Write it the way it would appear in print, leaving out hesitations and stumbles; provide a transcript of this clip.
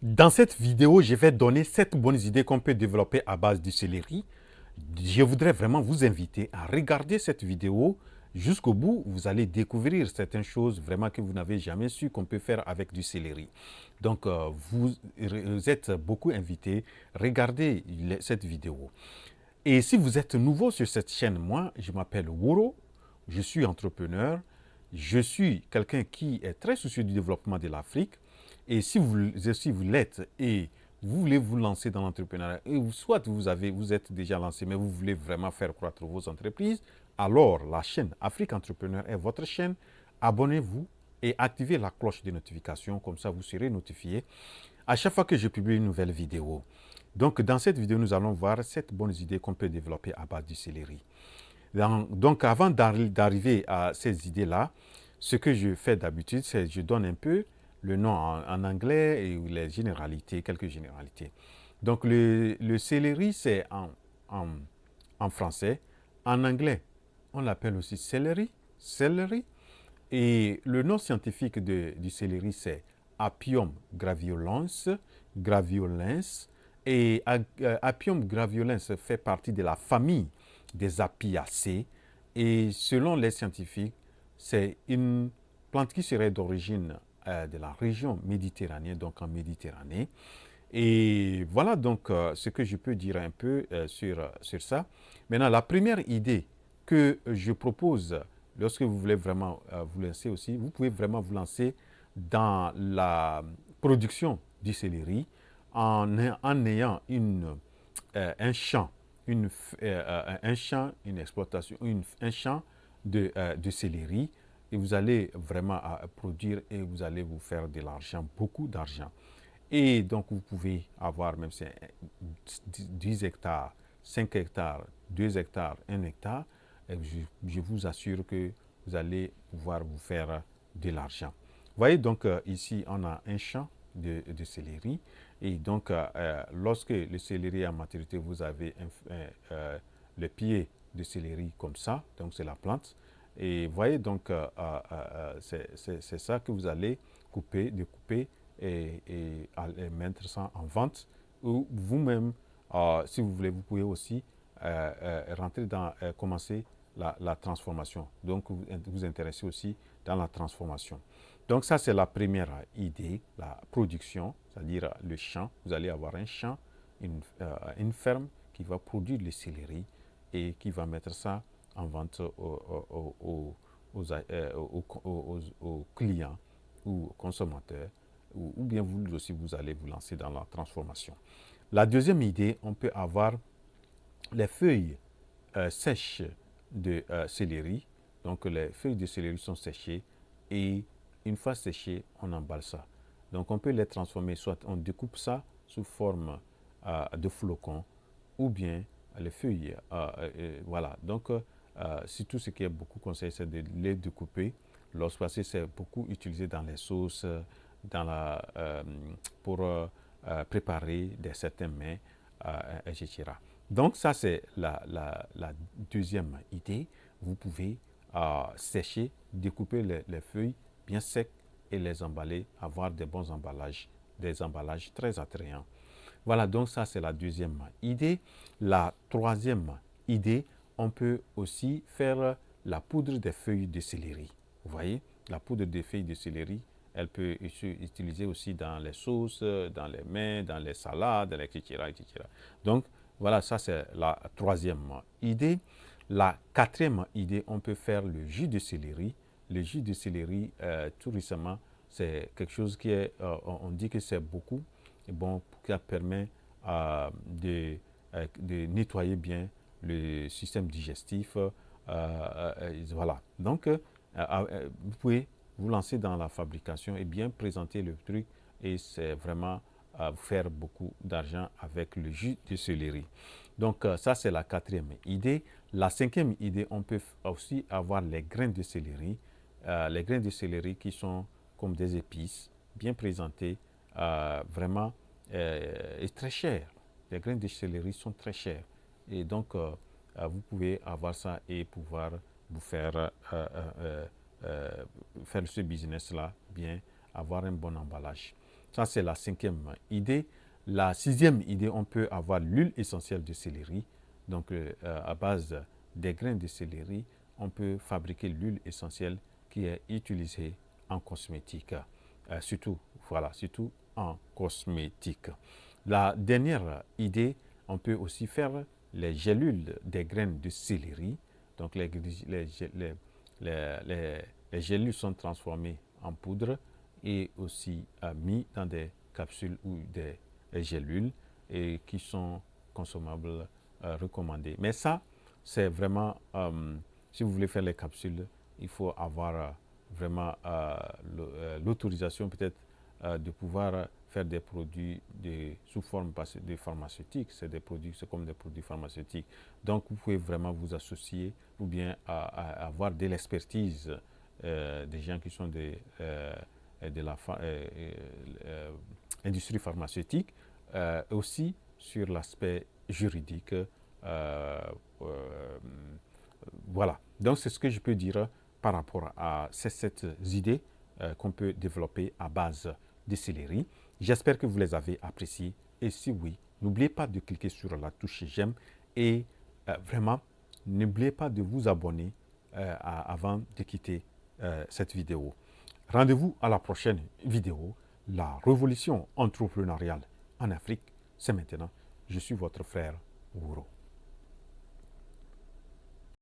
Dans cette vidéo, je vais donner 7 bonnes idées qu'on peut développer à base du céleri. Je voudrais vraiment vous inviter à regarder cette vidéo jusqu'au bout. Vous allez découvrir certaines choses vraiment que vous n'avez jamais su qu'on peut faire avec du céleri. Donc, vous êtes beaucoup invités. Regardez cette vidéo. Et si vous êtes nouveau sur cette chaîne, moi, je m'appelle Wuro. Je suis entrepreneur. Je suis quelqu'un qui est très soucieux du développement de l'Afrique. Et si vous l'êtes et vous voulez vous lancer dans l'entrepreneuriat, et soit vous êtes déjà lancé, mais vous voulez vraiment faire croître vos entreprises, alors la chaîne Afrique Entrepreneur est votre chaîne. Abonnez-vous et activez la cloche de notification, comme ça vous serez notifié à chaque fois que je publie une nouvelle vidéo. Donc, dans cette vidéo, nous allons voir 7 bonnes idées qu'on peut développer à base du céleri. Donc, avant d'arriver à ces idées-là, ce que je fais d'habitude, c'est que je donne un peu le nom en anglais et les généralités, quelques généralités. Donc, le céleri, c'est en français. En anglais, on l'appelle aussi celery. Et le nom scientifique du céleri, c'est Apium graveolens. Et Apium graveolens fait partie de la famille des Apiacées. Et selon les scientifiques, c'est une plante qui serait d'origine de la région méditerranéenne, donc en Méditerranée. Et voilà donc ce que je peux dire un peu sur ça. Maintenant, la première idée que je propose lorsque vous voulez vraiment vous lancer aussi, vous pouvez vraiment vous lancer dans la production du céleri en ayant un champ, un champ, une exploitation, un champ de céleri et vous allez vraiment produire et vous allez vous faire de l'argent, beaucoup d'argent. Et donc, vous pouvez avoir même 10 hectares, 5 hectares, 2 hectares, 1 hectare. Et je vous assure que vous allez pouvoir vous faire de l'argent. Vous voyez, donc, ici, on a un champ de céleri. Et donc, lorsque le céleri est à maturité, vous avez le pied de céleri comme ça. Donc, c'est la plante. Et vous voyez, donc, c'est ça que vous allez découper et mettre ça en vente. Ou vous-même, si vous voulez, vous pouvez aussi rentrer dans, commencer la transformation. Donc, vous intéressez aussi dans la transformation. Donc, ça, c'est la première idée, la production, c'est-à-dire le champ. Vous allez avoir un champ, une ferme qui va produire le céleri et qui va mettre ça en vente aux clients ou aux consommateurs ou bien vous aussi, vous allez vous lancer dans la transformation. La deuxième idée, on peut avoir les feuilles sèches de céleri. Donc, les feuilles de céleri sont séchées et une fois séchées, on emballe ça. Donc, on peut les transformer, soit on découpe ça sous forme de flocons ou bien les feuilles. Voilà. Donc, surtout ce qui est beaucoup conseillé, c'est de les découper. Lorsque c'est beaucoup utilisé dans les sauces, dans pour préparer certains mets, etc. Donc, ça, c'est la deuxième idée. Vous pouvez sécher, découper les feuilles bien secs et les emballer, avoir des bons emballages, des emballages très attrayants. Voilà, donc ça, c'est la deuxième idée. La troisième idée, on peut aussi faire la poudre des feuilles de céleri. Vous voyez, la poudre des feuilles de céleri, elle peut être utilisée aussi dans les sauces, dans les mets, dans les salades, etc., etc. Donc, voilà, ça c'est la troisième idée. La quatrième idée, on peut faire le jus de céleri. Le jus de céleri, tout récemment, c'est quelque chose qui est, on dit que c'est beaucoup, et bon, qui permet de nettoyer bien le système digestif. Voilà. Donc, vous pouvez vous lancer dans la fabrication et bien présenter le truc et c'est vraiment faire beaucoup d'argent avec le jus de céleri. Donc, ça, c'est la quatrième idée. La cinquième idée, on peut aussi avoir les grains de céleri. Les grains de céleri qui sont comme des épices, bien présentés, vraiment et très chers. Les grains de céleri sont très chers. Et donc, vous pouvez avoir ça et pouvoir vous faire ce business-là bien, avoir un bon emballage. Ça, c'est la 5e idée. La 6e idée, on peut avoir l'huile essentielle de céleri. Donc, à base des graines de céleri, on peut fabriquer l'huile essentielle qui est utilisée en cosmétique. Surtout, voilà, surtout en cosmétique. La dernière idée, on peut aussi faire les gélules des graines de céleri. Donc, les gélules sont transformées en poudre et aussi mis dans des capsules ou des gélules et qui sont consommables, recommandées. Mais ça, c'est vraiment, si vous voulez faire les capsules, il faut avoir vraiment l'autorisation peut-être de pouvoir faire des produits sous forme de pharmaceutique. C'est des produits, c'est comme des produits pharmaceutiques. Donc, vous pouvez vraiment vous associer ou bien avoir de l'expertise des gens qui sont de la industrie pharmaceutique, aussi sur l'aspect juridique. Voilà. Donc, c'est ce que je peux dire par rapport à ces 7 idées qu'on peut développer à base de céleri. J'espère que vous les avez appréciées. Et si oui, n'oubliez pas de cliquer sur la touche j'aime et vraiment, n'oubliez pas de vous abonner avant de quitter cette vidéo. Rendez-vous à la prochaine vidéo. La révolution entrepreneuriale en Afrique, c'est maintenant. Je suis votre frère Wouro.